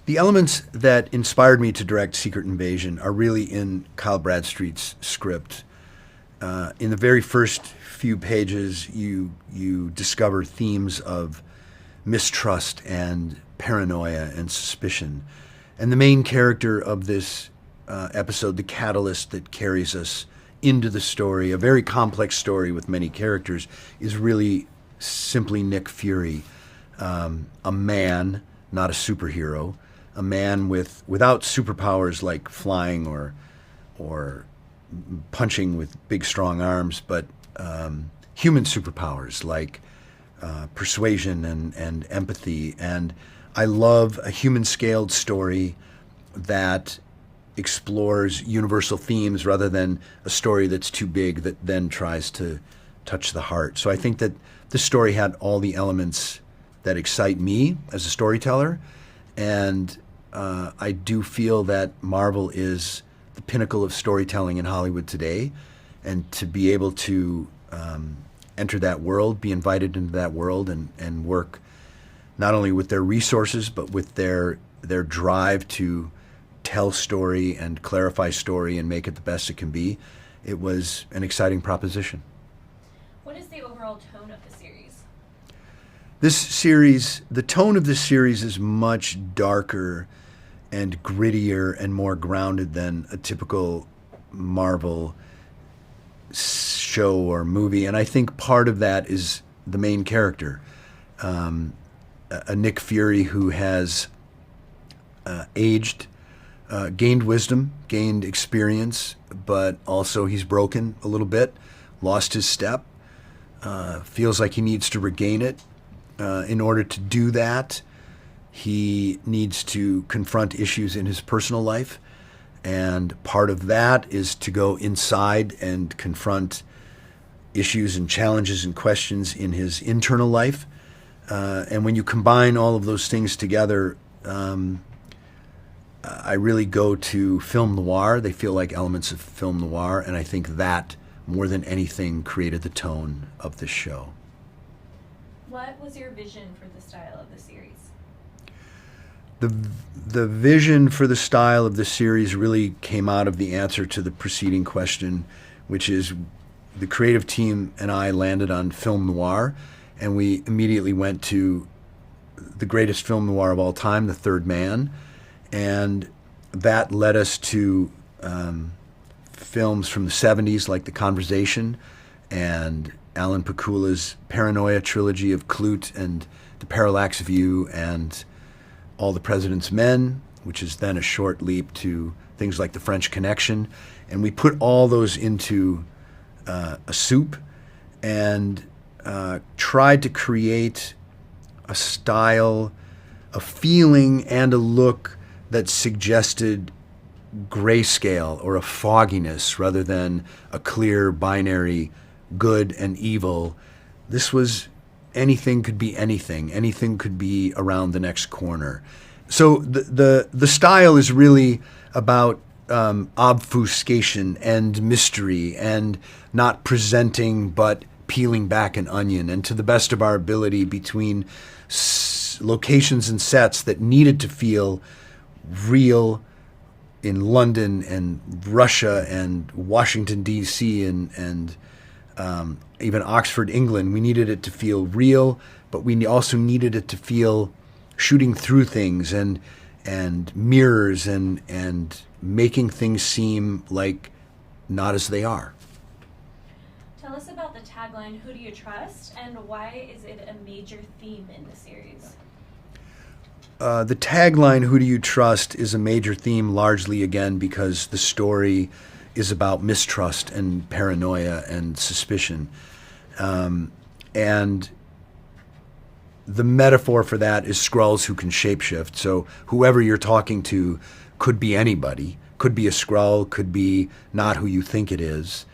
The elements that inspired me to direct Secret Invasion are really in Kyle Bradstreet's script. In the very first few pages, you discover themes of mistrust and paranoia and suspicion. And the main character of this episode, the catalyst that carries us into the story, a very complex story with many characters, is really simply Nick Fury, a man, not a superhero, a man without superpowers like flying or punching with big strong arms, but human superpowers like persuasion and empathy. And I love a human-scaled story that explores universal themes rather than a story that's too big that then tries to touch the heart. So I think that this story had all the elements that excite me as a storyteller, and I do feel that Marvel is the pinnacle of storytelling in Hollywood today, and to be able to enter that world, be invited into that world, and work not only with their resources but with their drive to tell story and clarify story and make it the best it can be, it was an exciting proposition. What is the overall tone of the series? This series, the tone of this series is much darker and grittier and more grounded than a typical Marvel show or movie. And I think part of that is the main character, a Nick Fury who has aged, gained wisdom, gained experience, but also he's broken a little bit, lost his step, feels like he needs to regain it. In order to do that, he needs to confront issues in his personal life, and part of that is to go inside and confront issues and challenges and questions in his internal life. And when you combine all of those things together, I really go to film noir. They feel like elements of film noir, and I think that, more than anything, created the tone of this show. What was your vision for the style of the series? The vision for the style of the series really came out of the answer to the preceding question, which is the creative team and I landed on film noir, and we immediately went to the greatest film noir of all time, The Third Man, and that led us to films from the 70s like The Conversation and Alan Pakula's Paranoia trilogy of Klute and The Parallax View and All the President's Men, which is then a short leap to things like The French Connection. And we put all those into a soup and tried to create a style, a feeling, and a look that suggested grayscale or a fogginess rather than a clear binary good and evil. This was anything could be anything. Anything could be around the next corner. So the style is really about obfuscation and mystery and not presenting but peeling back an onion, and to the best of our ability between locations and sets that needed to feel real in London and Russia and Washington, D.C. and even Oxford, England. We needed it to feel real, but we also needed it to feel shooting through things and mirrors and making things seem like not as they are. Tell us about the tagline, "Who do you trust?" and why is it a major theme in the series? The tagline, "Who do you trust?" is a major theme largely, again, because the story is about mistrust and paranoia and suspicion. And the metaphor for that is Skrulls who can shapeshift. So whoever you're talking to could be anybody, could be a Skrull, could be not who you think it is.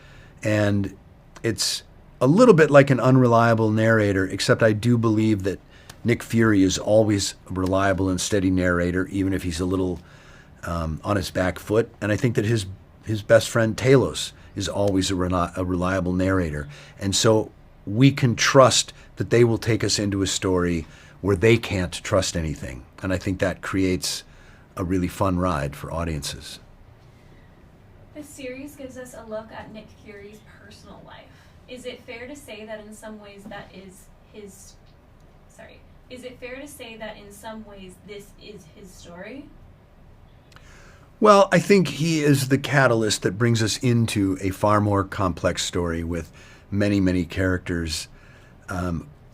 And it's a little bit like an unreliable narrator, except I do believe that Nick Fury is always a reliable and steady narrator, even if he's a little on his back foot. And I think that his best friend Talos is always a reliable narrator. And so we can trust that they will take us into a story where they can't trust anything. And I think that creates a really fun ride for audiences. This series gives us a look at Nick Fury's personal life. Is it fair to say that in some ways this is his story? Well, I think he is the catalyst that brings us into a far more complex story with many, many characters,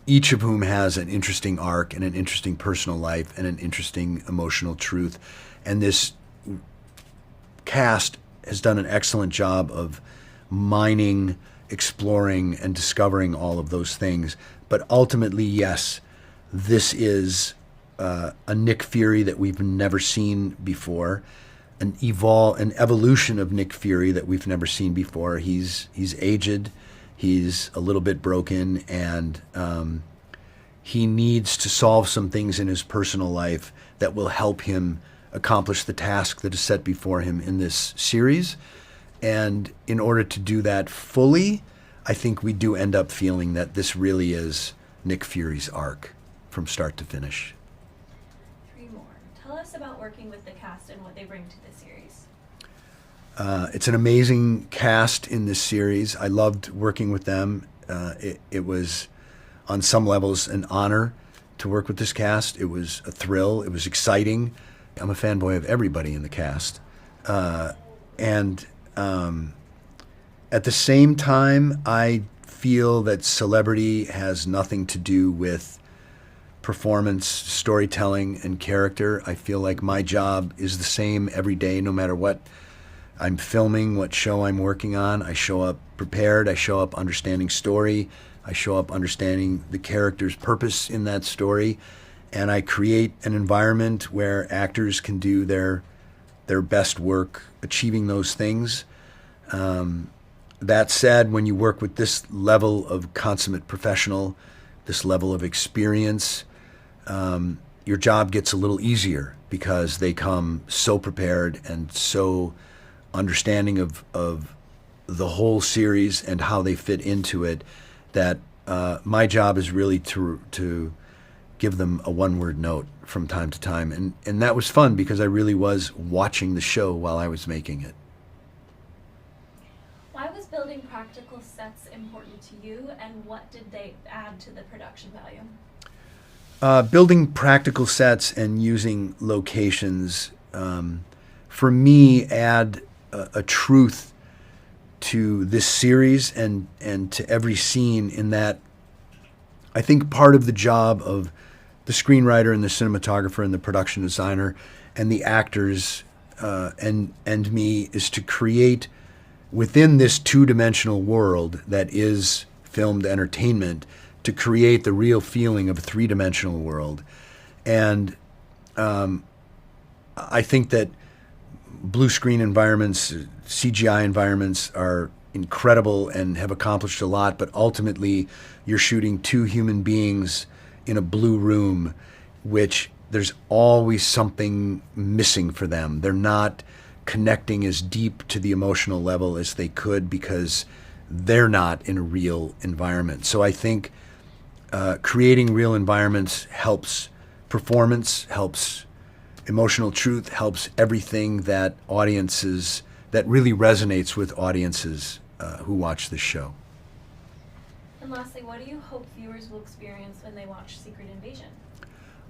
each of whom has an interesting arc and an interesting personal life and an interesting emotional truth. And this cast has done an excellent job of mining, exploring, and discovering all of those things. But ultimately, yes, this is a Nick Fury that we've never seen before, an evolution of Nick Fury that we've never seen before. He's aged, he's a little bit broken, and he needs to solve some things in his personal life that will help him accomplish the task that is set before him in this series. And in order to do that fully, I think we do end up feeling that this really is Nick Fury's arc from start to finish. 3 more. Tell us about working with the cast and what they bring to the series. It's an amazing cast in this series. I loved working with them. It was, on some levels, an honor to work with this cast. It was a thrill. It was exciting. I'm a fanboy of everybody in the cast. And at the same time, I feel that celebrity has nothing to do with performance, storytelling, and character. I feel like my job is the same every day, no matter what I'm filming, what show I'm working on. I show up prepared. I show up understanding story. I show up understanding the character's purpose in that story. And I create an environment where actors can do their best work achieving those things. That said, when you work with this level of consummate professional, this level of experience, your job gets a little easier because they come so prepared and so understanding of the whole series and how they fit into it, that my job is really to give them a one-word note from time to time. And that was fun because I really was watching the show while I was making it. Why was building practical sets important to you, and what did they add to the production value? Building practical sets and using locations, for me, add a truth to this series and to every scene, in that I think part of the job of the screenwriter and the cinematographer and the production designer and the actors and me is to create within this two-dimensional world that is filmed entertainment, to create the real feeling of a three-dimensional world. And I think that blue screen environments, CGI environments are incredible and have accomplished a lot, but ultimately you're shooting two human beings in a blue room, which there's always something missing for them. They're not connecting as deep to the emotional level as they could because they're not in a real environment. So I think creating real environments helps performance, helps emotional truth, helps everything that really resonates with audiences who watch this show. And lastly, what do you hope viewers will experience when they watch Secret Invasion?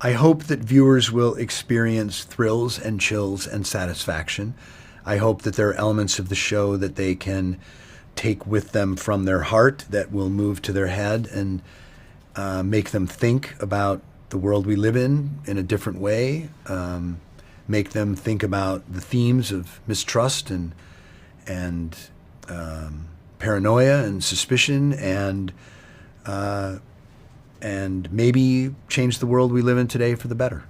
I hope that viewers will experience thrills and chills and satisfaction. I hope that there are elements of the show that they can take with them from their heart that will move to their head and make them think about the world we live in a different way, make them think about the themes of mistrust and paranoia and suspicion, and maybe change the world we live in today for the better.